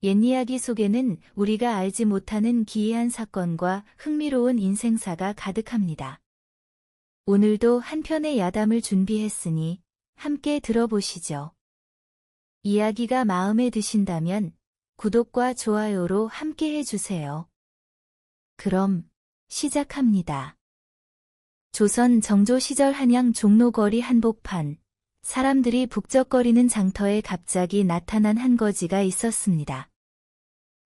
옛 이야기 속에는 우리가 알지 못하는 기이한 사건과 흥미로운 인생사가 가득합니다. 오늘도 한 편의 야담을 준비했으니 함께 들어보시죠. 이야기가 마음에 드신다면 구독과 좋아요로 함께 해주세요. 그럼 시작합니다. 조선 정조 시절 한양 종로거리 한복판, 사람들이 북적거리는 장터에 갑자기 나타난 한 거지가 있었습니다.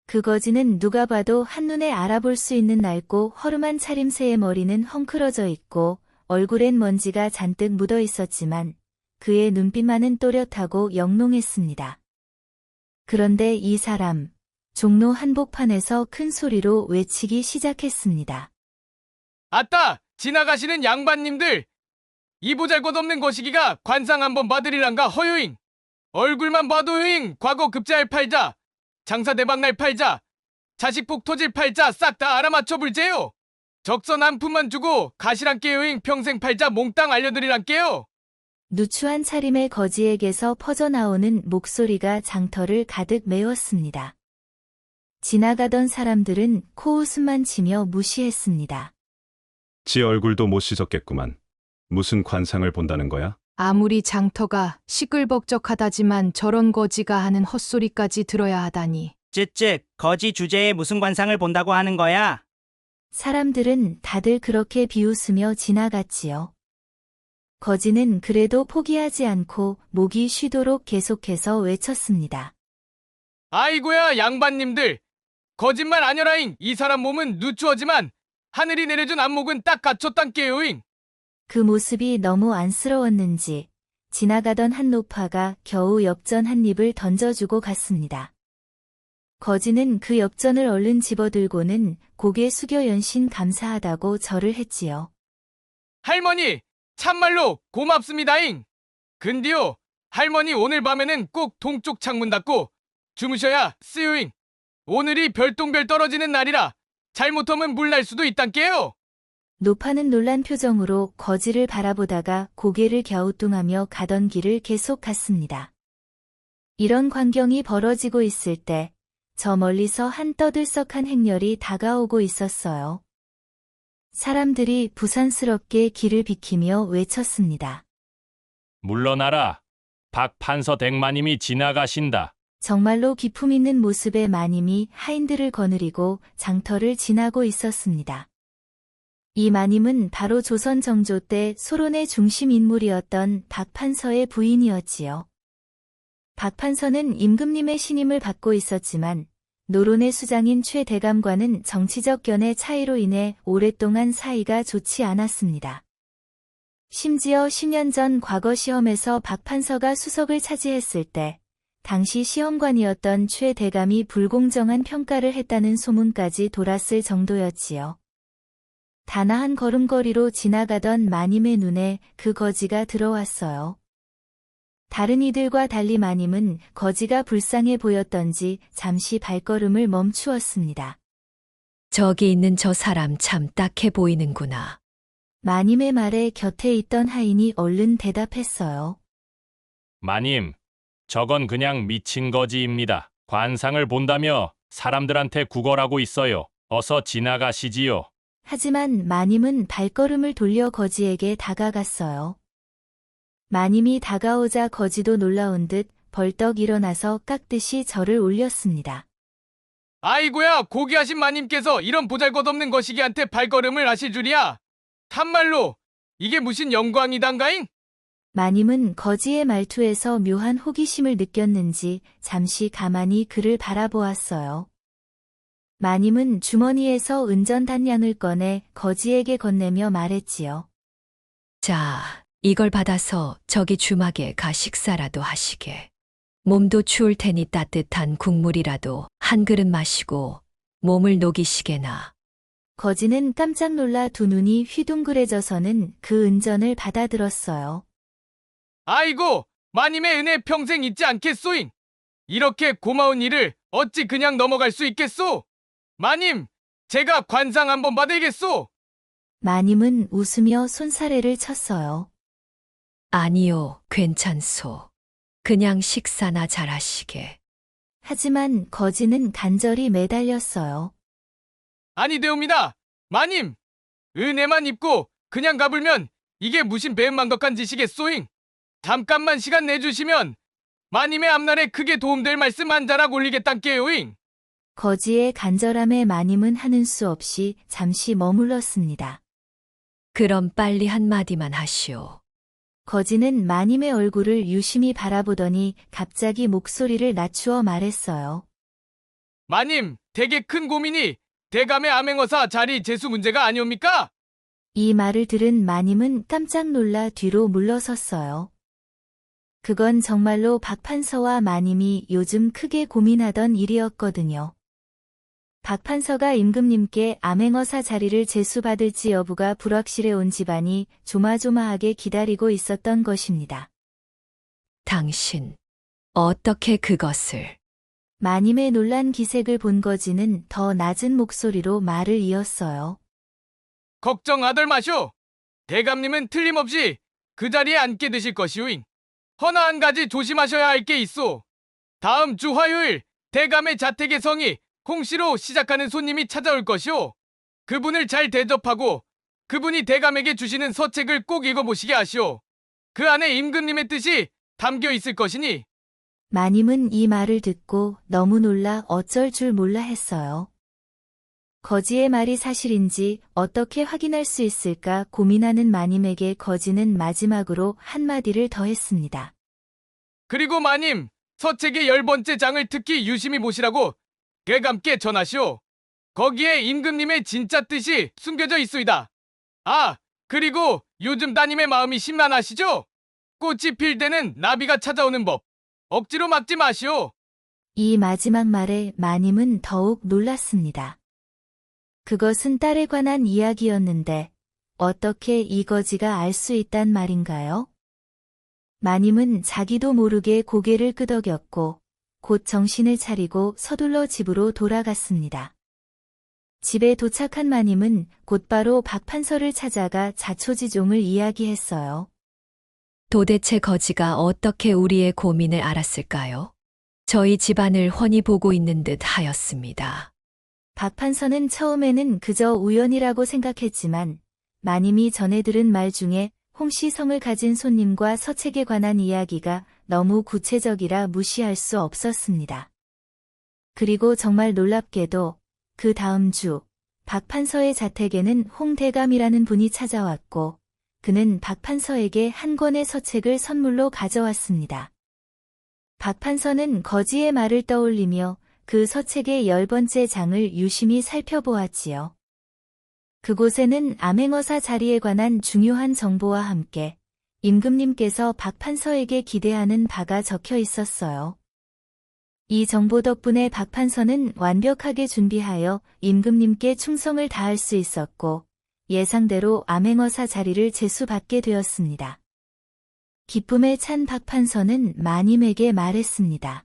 그 거지는 누가 봐도 한눈에 알아볼 수 있는 낡고 허름한 차림새의 머리는 헝클어져 있고 얼굴엔 먼지가 잔뜩 묻어 있었지만 그의 눈빛만은 또렷하고 영롱했습니다. 그런데 이 사람, 종로 한복판에서 큰 소리로 외치기 시작했습니다. 아따! 지나가시는 양반님들! 이 보잘것없는 거시기가 관상 한번 봐드리란가 허요잉! 얼굴만 봐도요잉! 과거 급자할 팔자! 장사 대박날 팔자! 자식복 토질 팔자 싹 다 알아맞혀 불제요! 적선 한 푼만 주고 가시란께요잉! 평생 팔자 몽땅 알려드리란께요! 누추한 차림의 거지에게서 퍼져나오는 목소리가 장터를 가득 메웠습니다. 지나가던 사람들은 코웃음만 치며 무시했습니다. 지 얼굴도 못 씻었겠구만. 무슨 관상을 본다는 거야? 아무리 장터가 시끌벅적하다지만 저런 거지가 하는 헛소리까지 들어야 하다니. 쯧쯧, 거지 주제에 무슨 관상을 본다고 하는 거야? 사람들은 다들 그렇게 비웃으며 지나갔지요. 거지는 그래도 포기하지 않고 목이 쉬도록 계속해서 외쳤습니다. 아이고야 양반님들! 거짓말 아니라잉! 이 사람 몸은 누추하지만 하늘이 내려준 안목은 딱 갖췄단께요잉! 그 모습이 너무 안쓰러웠는지 지나가던 한 노파가 겨우 엽전 한 입을 던져주고 갔습니다. 거지는 그 엽전을 얼른 집어들고는 고개 숙여 연신 감사하다고 절을 했지요. 할머니! 참말로 고맙습니다잉! 근디요, 할머니 오늘 밤에는 꼭 동쪽 창문 닫고 주무셔야 쓰요잉! 오늘이 별똥별 떨어지는 날이라 잘못하면 물 날 수도 있단께요! 노파는 놀란 표정으로 거지를 바라보다가 고개를 갸우뚱하며 가던 길을 계속 갔습니다. 이런 광경이 벌어지고 있을 때 저 멀리서 한 떠들썩한 행렬이 다가오고 있었어요. 사람들이 부산스럽게 길을 비키며 외쳤습니다. 물러나라. 박 판서 댁마님이 지나가신다. 정말로 기품 있는 모습의 마님이 하인들을 거느리고 장터를 지나고 있었습니다. 이 마님은 바로 조선 정조 때 소론의 중심 인물이었던 박 판서의 부인이었지요. 박 판서는 임금님의 신임을 받고 있었지만 노론의 수장인 최 대감과는 정치적 견해 차이로 인해 오랫동안 사이가 좋지 않았습니다. 심지어 10년 전 과거 시험에서 박 판서가 수석을 차지했을 때 당시 시험관이었던 최 대감이 불공정한 평가를 했다는 소문까지 돌았을 정도였지요. 다나한 걸음걸이로 지나가던 마님의 눈에 그 거지가 들어왔어요. 다른 이들과 달리 마님은 거지가 불쌍해 보였던지 잠시 발걸음을 멈추었습니다. 저기 있는 저 사람 참 딱해 보이는구나. 마님의 말에 곁에 있던 하인이 얼른 대답했어요. 마님, 저건 그냥 미친 거지입니다. 관상을 본다며 사람들한테 구걸하고 있어요. 어서 지나가시지요. 하지만 마님은 발걸음을 돌려 거지에게 다가갔어요. 마님이 다가오자 거지도 놀라운 듯 벌떡 일어나서 깍듯이 절을 올렸습니다. 아이고야 고귀하신 마님께서 이런 보잘것없는 거시기한테 발걸음을 하실 줄이야! 참말로 이게 무슨 영광이단가잉? 마님은 거지의 말투에서 묘한 호기심을 느꼈는지 잠시 가만히 그를 바라보았어요. 마님은 주머니에서 은전단량을 꺼내 거지에게 건네며 말했지요. 자, 이걸 받아서 저기 주막에 가 식사라도 하시게. 몸도 추울 테니 따뜻한 국물이라도 한 그릇 마시고 몸을 녹이시게나. 거지는 깜짝 놀라 두 눈이 휘둥그레져서는 그 은전을 받아들었어요. 아이고 마님의 은혜 평생 잊지 않겠소잉! 이렇게 고마운 일을 어찌 그냥 넘어갈 수 있겠소? 마님, 제가 관상 한번 받으겠소! 마님은 웃으며 손사래를 쳤어요. 아니요, 괜찮소. 그냥 식사나 잘하시게. 하지만 거지는 간절히 매달렸어요. 아니 되옵니다. 마님, 은혜만 입고 그냥 가불면 이게 무슨 배은망덕한 짓이겠소잉. 잠깐만 시간 내주시면 마님의 앞날에 크게 도움될 말씀 한 자락 올리겠단께요잉. 거지의 간절함에 마님은 하는 수 없이 잠시 머물렀습니다. 그럼 빨리 한마디만 하시오. 거지는 마님의 얼굴을 유심히 바라보더니 갑자기 목소리를 낮추어 말했어요. 마님, 되게 큰 고민이 대감의 암행어사 자리 제수 문제가 아니옵니까? 이 말을 들은 마님은 깜짝 놀라 뒤로 물러섰어요. 그건 정말로 박 판서와 마님이 요즘 크게 고민하던 일이었거든요. 박 판서가 임금님께 암행어사 자리를 제수받을지 여부가 불확실해 온 집안이 조마조마하게 기다리고 있었던 것입니다. 당신, 어떻게 그것을? 마님의 놀란 기색을 본 거지는 더 낮은 목소리로 말을 이었어요. 걱정하덜 마쇼. 대감님은 틀림없이 그 자리에 앉게 되실 것이오잉. 허나 한 가지 조심하셔야 할 게 있소. 다음 주 화요일 대감의 자택의 성이 홍시로 시작하는 손님이 찾아올 것이오. 그분을 잘 대접하고 그분이 대감에게 주시는 서책을 꼭 읽어보시게 하시오. 그 안에 임금님의 뜻이 담겨 있을 것이니. 마님은 이 말을 듣고 너무 놀라 어쩔 줄 몰라 했어요. 거지의 말이 사실인지 어떻게 확인할 수 있을까 고민하는 마님에게 거지는 마지막으로 한마디를 더했습니다. 그리고 마님, 서책의 10번째 장을 특히 유심히 보시라고 대감께 전하시오. 거기에 임금님의 진짜 뜻이 숨겨져 있소이다. 아, 그리고 요즘 따님의 마음이 심란하시죠? 꽃이 필 때는 나비가 찾아오는 법. 억지로 막지 마시오. 이 마지막 말에 마님은 더욱 놀랐습니다. 그것은 딸에 관한 이야기였는데 어떻게 이 거지가 알 수 있단 말인가요? 마님은 자기도 모르게 고개를 끄덕였고 곧 정신을 차리고 서둘러 집으로 돌아갔습니다. 집에 도착한 마님은 곧바로 박 판서를 찾아가 자초지종을 이야기했어요. 도대체 거지가 어떻게 우리의 고민을 알았을까요? 저희 집안을 훤히 보고 있는 듯 하였습니다. 박 판서는 처음에는 그저 우연이라고 생각했지만 마님이 전해 들은 말 중에 홍시성을 가진 손님과 서책에 관한 이야기가 너무 구체적이라 무시할 수 없었습니다. 그리고 정말 놀랍게도 그 다음 주 박 판서의 자택에는 홍대감이라는 분이 찾아왔고 그는 박 판서에게 한 권의 서책을 선물로 가져왔습니다. 박 판서는 거지의 말을 떠올리며 그 서책의 10번째 장을 유심히 살펴보았지요. 그곳에는 암행어사 자리에 관한 중요한 정보와 함께 임금님께서 박 판서에게 기대하는 바가 적혀 있었어요. 이 정보 덕분에 박 판서는 완벽하게 준비하여 임금님께 충성을 다할 수 있었고 예상대로 암행어사 자리를 제수받게 되었습니다. 기쁨에 찬 박 판서는 마님에게 말했습니다.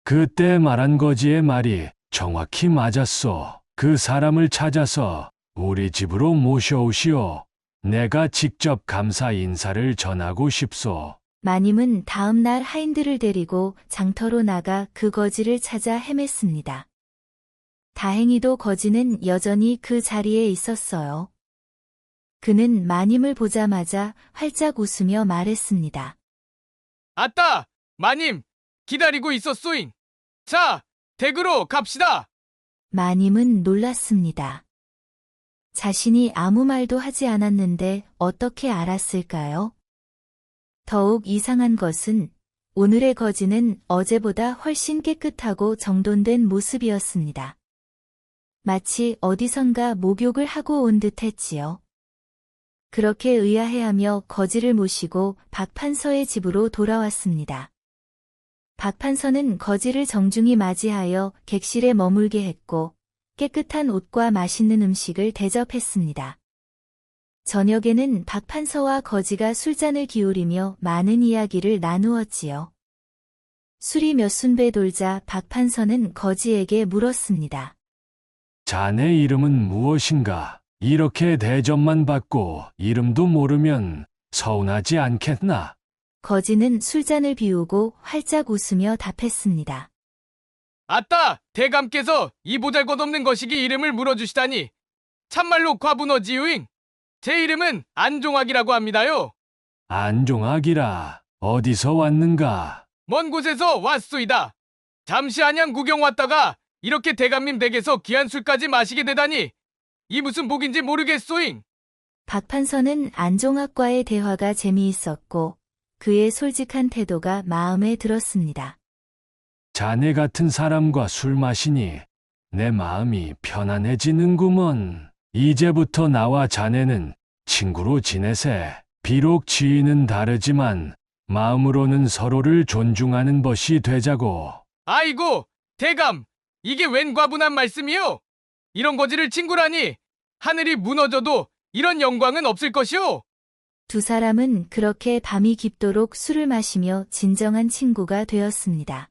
그때 말한 거지의 말이 정확히 맞았소. 그 사람을 찾아서 우리 집으로 모셔오시오. 내가 직접 감사 인사를 전하고 싶소. 마님은 다음 날 하인들을 데리고 장터로 나가 그 거지를 찾아 헤맸습니다. 다행히도 거지는 여전히 그 자리에 있었어요. 그는 마님을 보자마자 활짝 웃으며 말했습니다. 아따, 마님, 기다리고 있었소잉. 자, 댁으로 갑시다. 마님은 놀랐습니다. 자신이 아무 말도 하지 않았는데 어떻게 알았을까요? 더욱 이상한 것은 오늘의 거지는 어제보다 훨씬 깨끗하고 정돈된 모습이었습니다. 마치 어디선가 목욕을 하고 온 듯했지요. 그렇게 의아해하며 거지를 모시고 박 판서의 집으로 돌아왔습니다. 박 판서는 거지를 정중히 맞이하여 객실에 머물게 했고 깨끗한 옷과 맛있는 음식을 대접했습니다. 저녁에는 박 판서와 거지가 술잔을 기울이며 많은 이야기를 나누었지요. 술이 몇 순배 돌자 박 판서는 거지에게 물었습니다. 자네 이름은 무엇인가? 이렇게 대접만 받고 이름도 모르면 서운하지 않겠나? 거지는 술잔을 비우고 활짝 웃으며 답했습니다. 아따, 대감께서 이 보잘것없는 거시기 이름을 물어주시다니 참말로 과분하지요잉. 제 이름은 안종학이라고 합니다요. 안종학이라 어디서 왔는가? 먼 곳에서 왔소이다. 잠시 안양 구경 왔다가 이렇게 대감님 댁에서 귀한 술까지 마시게 되다니 이 무슨 복인지 모르겠소잉. 박 판서는 안종학과의 대화가 재미있었고 그의 솔직한 태도가 마음에 들었습니다. 자네 같은 사람과 술 마시니 내 마음이 편안해지는구먼. 이제부터 나와 자네는 친구로 지내세. 비록 지위는 다르지만 마음으로는 서로를 존중하는 것이 되자고. 아이고, 대감, 이게 웬 과분한 말씀이요? 이런 거지를 친구라니 하늘이 무너져도 이런 영광은 없을 것이오. 두 사람은 그렇게 밤이 깊도록 술을 마시며 진정한 친구가 되었습니다.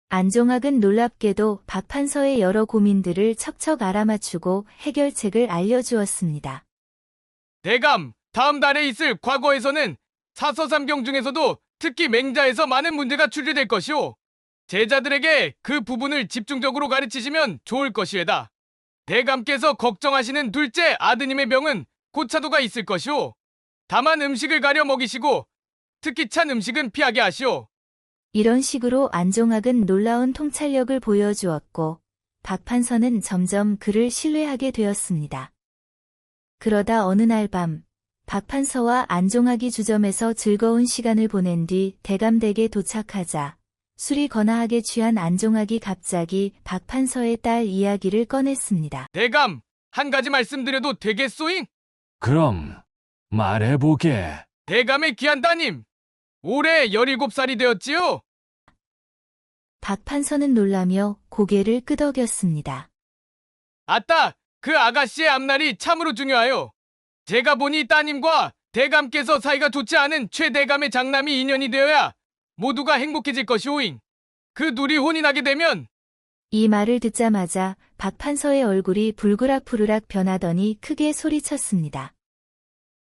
안종학은 놀랍게도 박 판서의 여러 고민들을 척척 알아맞추고 해결책을 알려주었습니다. 대감, 다음 달에 있을 과거에서는 사서삼경 중에서도 특히 맹자에서 많은 문제가 출제될 것이오. 제자들에게 그 부분을 집중적으로 가르치시면 좋을 것이에다. 대감께서 걱정하시는 둘째 아드님의 병은 고차도가 있을 것이오. 다만 음식을 가려 먹이시고 특히 찬 음식은 피하게 하시오. 이런 식으로 안종학은 놀라운 통찰력을 보여주었고 박 판서는 점점 그를 신뢰하게 되었습니다. 그러다 어느 날 밤 박 판서와 안종학이 주점에서 즐거운 시간을 보낸 뒤 대감댁에 도착하자 술이 거나하게 취한 안종학이 갑자기 박 판서의 딸 이야기를 꺼냈습니다. 대감, 한 가지 말씀드려도 되겠소잉? 그럼 말해보게. 대감의 귀한 따님, 올해 17살이 되었지요? 박 판서는 놀라며 고개를 끄덕였습니다. 아따, 그 아가씨의 앞날이 참으로 중요하요. 제가 보니 따님과 대감께서 사이가 좋지 않은 최대감의 장남이 인연이 되어야 모두가 행복해질 것이오잉. 그 둘이 혼이 나게 되면 이 말을 듣자마자 박 판서의 얼굴이 불그락부르락 변하더니 크게 소리쳤습니다.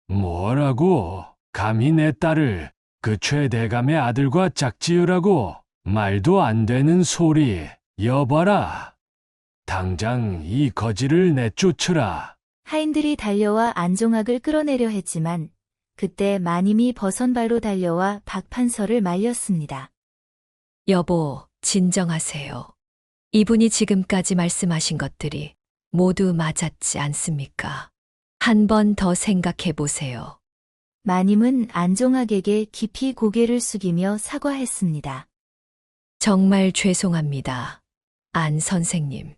뭐라고? 감히 내 딸을 그 최대감의 아들과 짝지으라고? 말도 안 되는 소리. 여봐라. 당장 이 거지를 내쫓으라. 하인들이 달려와 안종학을 끌어내려 했지만 그때 마님이 버선발로 달려와 박 판서를 말렸습니다. 여보, 진정하세요. 이분이 지금까지 말씀하신 것들이 모두 맞았지 않습니까? 한 번 더 생각해 보세요. 마님은 안종학에게 깊이 고개를 숙이며 사과했습니다. 정말 죄송합니다. 안 선생님.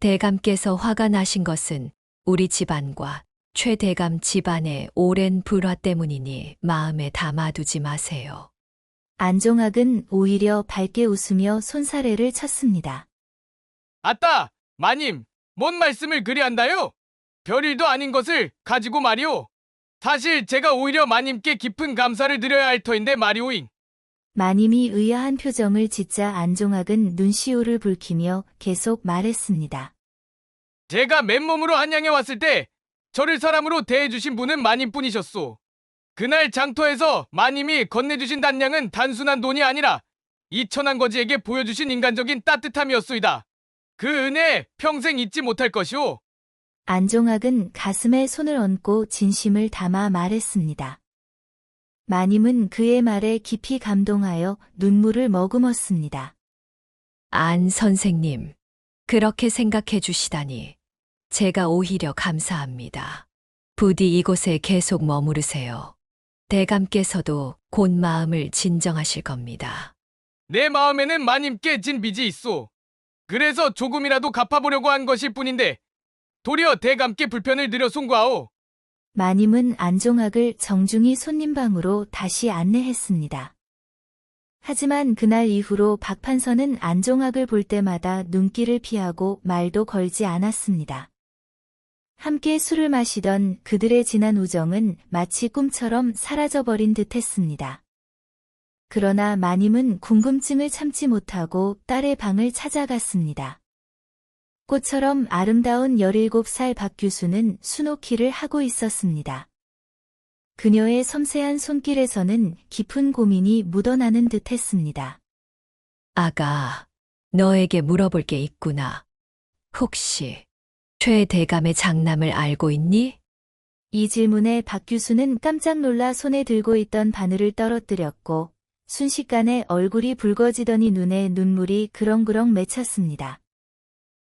대감께서 화가 나신 것은 우리 집안과 최대감 집안의 오랜 불화 때문이니 마음에 담아두지 마세요. 안종학은 오히려 밝게 웃으며 손사래를 쳤습니다. 아따, 마님, 뭔 말씀을 그리 한다요? 별일도 아닌 것을 가지고 말이오. 사실 제가 오히려 마님께 깊은 감사를 드려야 할 터인데 말이오잉. 마님이 의아한 표정을 짓자 안종학은 눈시울을 붉히며 계속 말했습니다. 제가 맨몸으로 한양에 왔을 때 저를 사람으로 대해주신 분은 마님뿐이셨소. 그날 장터에서 마님이 건네주신 단량은 단순한 돈이 아니라 이 천한 거지에게 보여주신 인간적인 따뜻함이었소이다. 그 은혜 평생 잊지 못할 것이오. 안종학은 가슴에 손을 얹고 진심을 담아 말했습니다. 마님은 그의 말에 깊이 감동하여 눈물을 머금었습니다. 안 선생님, 그렇게 생각해 주시다니 제가 오히려 감사합니다. 부디 이곳에 계속 머무르세요. 대감께서도 곧 마음을 진정하실 겁니다. 내 마음에는 마님께 진 빚이 있소. 그래서 조금이라도 갚아보려고 한 것일 뿐인데 도리어 대감께 불편을 드려 송구하오. 마님은 안종학을 정중히 손님방으로 다시 안내했습니다. 하지만 그날 이후로 박 판서는 안종학을 볼 때마다 눈길을 피하고 말도 걸지 않았습니다. 함께 술을 마시던 그들의 진한 우정은 마치 꿈처럼 사라져버린 듯했습니다. 그러나 마님은 궁금증을 참지 못하고 딸의 방을 찾아갔습니다. 꽃처럼 아름다운 17살 박 교수는 수놓기를 하고 있었습니다. 그녀의 섬세한 손길에서는 깊은 고민이 묻어나는 듯했습니다. 아가, 너에게 물어볼 게 있구나. 혹시 최 대감의 장남을 알고 있니? 이 질문에 박 교수는 깜짝 놀라 손에 들고 있던 바늘을 떨어뜨렸고 순식간에 얼굴이 붉어지더니 눈에 눈물이 그렁그렁 맺혔습니다.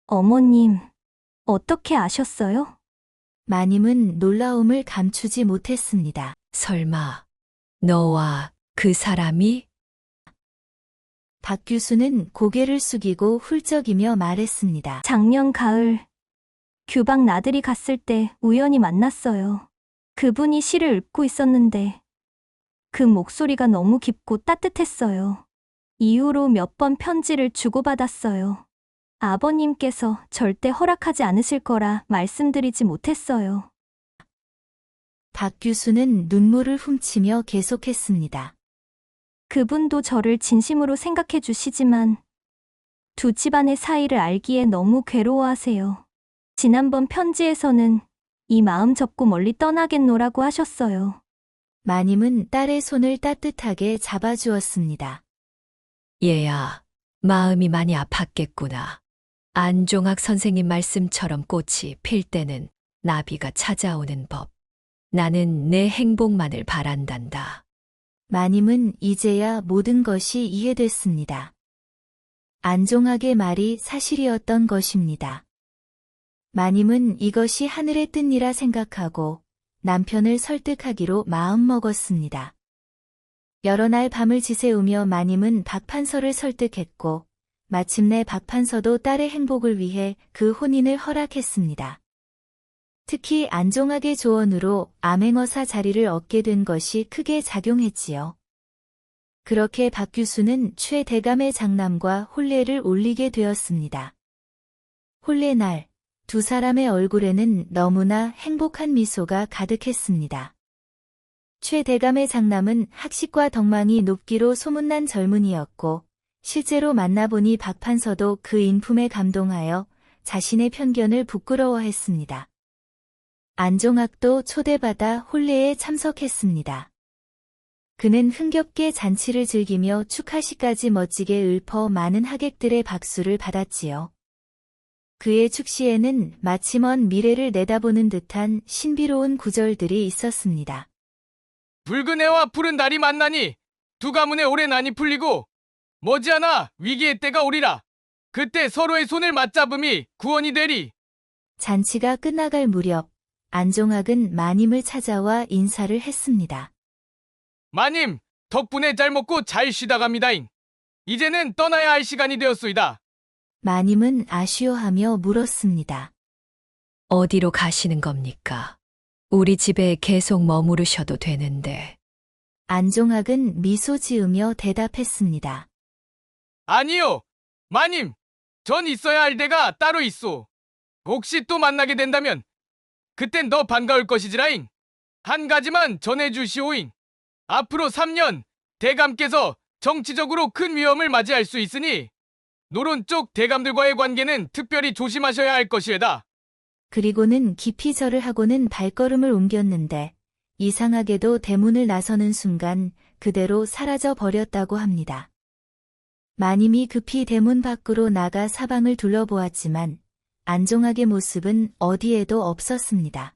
어머님, 어떻게 아셨어요? 마님은 놀라움을 감추지 못했습니다. 설마 너와 그 사람이? 박 교수는 고개를 숙이고 훌쩍이며 말했습니다. 작년 가을, 규방 나들이 갔을 때 우연히 만났어요. 그분이 시를 읊고 있었는데 그 목소리가 너무 깊고 따뜻했어요. 이후로 몇 번 편지를 주고받았어요. 아버님께서 절대 허락하지 않으실 거라 말씀드리지 못했어요. 박 교수는 눈물을 훔치며 계속했습니다. 그분도 저를 진심으로 생각해 주시지만 두 집안의 사이를 알기에 너무 괴로워하세요. 지난번 편지에서는 이 마음 접고 멀리 떠나겠노라고 하셨어요. 마님은 딸의 손을 따뜻하게 잡아주었습니다. 얘야, 마음이 많이 아팠겠구나. 안종학 선생님 말씀처럼 꽃이 필 때는 나비가 찾아오는 법. 나는 내 행복만을 바란단다. 마님은 이제야 모든 것이 이해됐습니다. 안종학의 말이 사실이었던 것입니다. 마님은 이것이 하늘의 뜻이라 생각하고 남편을 설득하기로 마음먹었습니다. 여러 날 밤을 지새우며 마님은 박 판서를 설득했고 마침내 박 판서도 딸의 행복을 위해 그 혼인을 허락했습니다. 특히 안종학의 조언으로 암행어사 자리를 얻게 된 것이 크게 작용했지요. 그렇게 박 교수는 최 대감의 장남과 혼례를 올리게 되었습니다. 혼례 날, 두 사람의 얼굴에는 너무나 행복한 미소가 가득했습니다. 최 대감의 장남은 학식과 덕망이 높기로 소문난 젊은이였고 실제로 만나보니 박 판서도 그 인품에 감동하여 자신의 편견을 부끄러워했습니다. 안종학도 초대받아 혼례에 참석했습니다. 그는 흥겹게 잔치를 즐기며 축하시까지 멋지게 읊어 많은 하객들의 박수를 받았지요. 그의 축시에는 마치 먼 미래를 내다보는 듯한 신비로운 구절들이 있었습니다. 붉은 해와 푸른 달이 만나니 두 가문의 오랜 난이 풀리고 머지않아 위기의 때가 오리라. 그때 서로의 손을 맞잡음이 구원이 되리. 잔치가 끝나갈 무렵 안종학은 마님을 찾아와 인사를 했습니다. 마님, 덕분에 잘 먹고 잘 쉬다 갑니다잉. 이제는 떠나야 할 시간이 되었소이다. 마님은 아쉬워하며 물었습니다. 어디로 가시는 겁니까? 우리 집에 계속 머무르셔도 되는데. 안종학은 미소 지으며 대답했습니다. 아니요, 마님. 전 있어야 할 데가 따로 있소. 혹시 또 만나게 된다면 그땐 더 반가울 것이지라잉. 한 가지만 전해주시오잉. 앞으로 3년 대감께서 정치적으로 큰 위험을 맞이할 수 있으니 노론 쪽 대감들과의 관계는 특별히 조심하셔야 할 것이에다. 그리고는 깊이 절을 하고는 발걸음을 옮겼는데 이상하게도 대문을 나서는 순간 그대로 사라져 버렸다고 합니다. 마님이 급히 대문 밖으로 나가 사방을 둘러보았지만 안종학의 모습은 어디에도 없었습니다.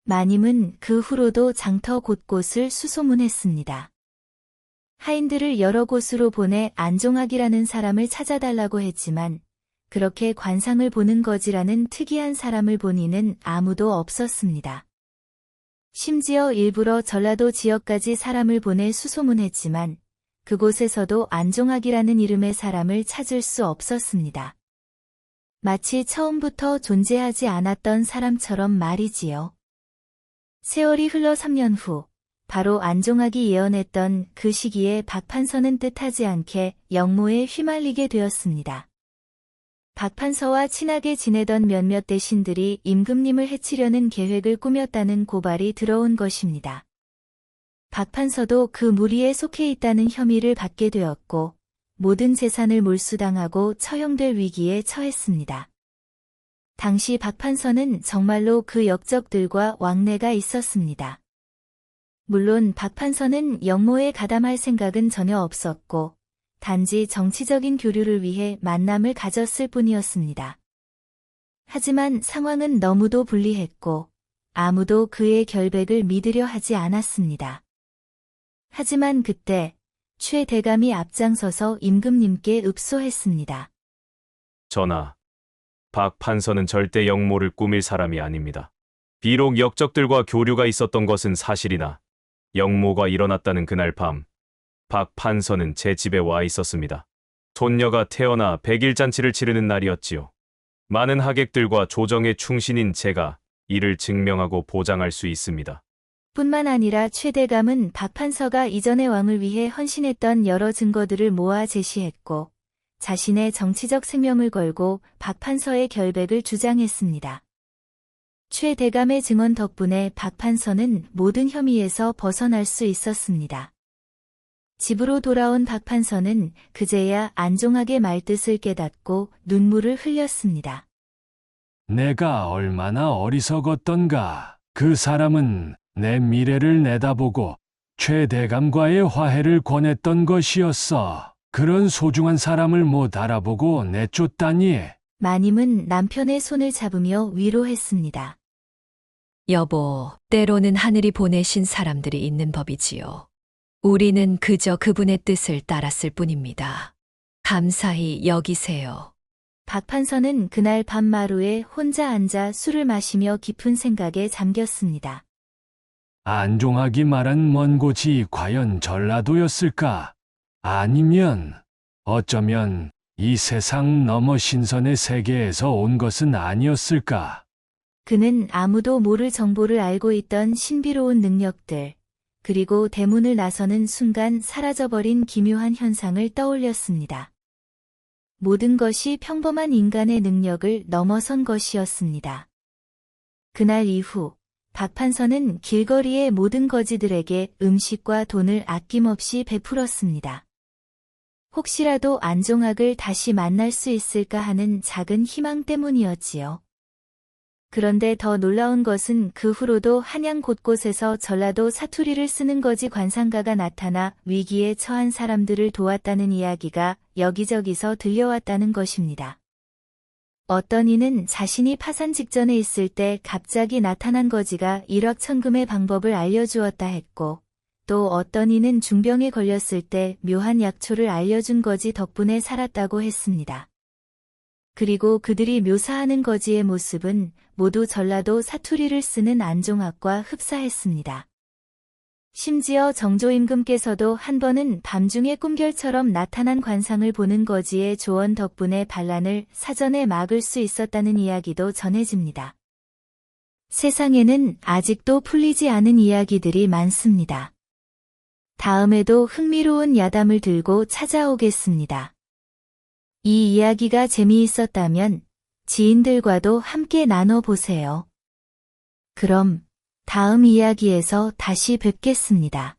마님은 그 후로도 장터 곳곳을 수소문했습니다. 하인들을 여러 곳으로 보내 안종학이라는 사람을 찾아달라고 했지만 그렇게 관상을 보는 거지라는 특이한 사람을 본 이는 아무도 없었습니다. 심지어 일부러 전라도 지역까지 사람을 보내 수소문했지만 그곳에서도 안종학이라는 이름의 사람을 찾을 수 없었습니다. 마치 처음부터 존재하지 않았던 사람처럼 말이지요. 세월이 흘러 3년 후, 바로 안종학이 예언했던 그 시기에 박 판서는 뜻하지 않게 역모에 휘말리게 되었습니다. 박 판서와 친하게 지내던 몇몇 대신들이 임금님을 해치려는 계획을 꾸몄다는 고발이 들어온 것입니다. 박 판서도 그 무리에 속해 있다는 혐의를 받게 되었고 모든 재산을 몰수당하고 처형될 위기에 처했습니다. 당시 박 판서는 정말로 그 역적들과 왕래가 있었습니다. 물론 박 판서는 역모에 가담할 생각은 전혀 없었고 단지 정치적인 교류를 위해 만남을 가졌을 뿐이었습니다. 하지만 상황은 너무도 불리했고 아무도 그의 결백을 믿으려 하지 않았습니다. 하지만 그때 최 대감이 앞장서서 임금님께 읍소했습니다. 전하, 박 판서는 절대 역모를 꾸밀 사람이 아닙니다. 비록 역적들과 교류가 있었던 것은 사실이나 역모가 일어났다는 그날 밤, 박 판서는 제 집에 와 있었습니다. 손녀가 태어나 100일잔치를 치르는 날이었지요. 많은 하객들과 조정에 충신인 제가 이를 증명하고 보장할 수 있습니다. 뿐만 아니라 최 대감은 박 판서가 이전의 왕을 위해 헌신했던 여러 증거들을 모아 제시했고 자신의 정치적 생명을 걸고 박 판서의 결백을 주장했습니다. 최 대감의 증언 덕분에 박 판서는 모든 혐의에서 벗어날 수 있었습니다. 집으로 돌아온 박 판서는 그제야 안종학의 말뜻을 깨닫고 눈물을 흘렸습니다. 내가 얼마나 어리석었던가. 그 사람은 내 미래를 내다보고 최대감과의 화해를 권했던 것이었어. 그런 소중한 사람을 못 알아보고 내쫓다니. 마님은 남편의 손을 잡으며 위로했습니다. 여보, 때로는 하늘이 보내신 사람들이 있는 법이지요. 우리는 그저 그분의 뜻을 따랐을 뿐입니다. 감사히 여기세요. 박 판서는 그날 밤마루에 혼자 앉아 술을 마시며 깊은 생각에 잠겼습니다. 안종학이 말한 먼 곳이 과연 전라도였을까? 아니면 어쩌면 이 세상 너머 신선의 세계에서 온 것은 아니었을까? 그는 아무도 모를 정보를 알고 있던 신비로운 능력들, 그리고 대문을 나서는 순간 사라져버린 기묘한 현상을 떠올렸습니다. 모든 것이 평범한 인간의 능력을 넘어선 것이었습니다. 그날 이후 박 판서는 길거리의 모든 거지들에게 음식과 돈을 아낌없이 베풀었습니다. 혹시라도 안종학을 다시 만날 수 있을까 하는 작은 희망 때문이었지요. 그런데 더 놀라운 것은 그 후로도 한양 곳곳에서 전라도 사투리를 쓰는 거지 관상가가 나타나 위기에 처한 사람들을 도왔다는 이야기가 여기저기서 들려왔다는 것입니다. 어떤 이는 자신이 파산 직전에 있을 때 갑자기 나타난 거지가 일확천금의 방법을 알려주었다 했고, 또 어떤 이는 중병에 걸렸을 때 묘한 약초를 알려준 거지 덕분에 살았다고 했습니다. 그리고 그들이 묘사하는 거지의 모습은 모두 전라도 사투리를 쓰는 안종학과 흡사했습니다. 심지어 정조임금께서도 한 번은 밤중에 꿈결처럼 나타난 관상을 보는 거지의 조언 덕분에 반란을 사전에 막을 수 있었다는 이야기도 전해집니다. 세상에는 아직도 풀리지 않은 이야기들이 많습니다. 다음에도 흥미로운 야담을 들고 찾아오겠습니다. 이 이야기가 재미있었다면 지인들과도 함께 나눠보세요. 그럼 다음 이야기에서 다시 뵙겠습니다.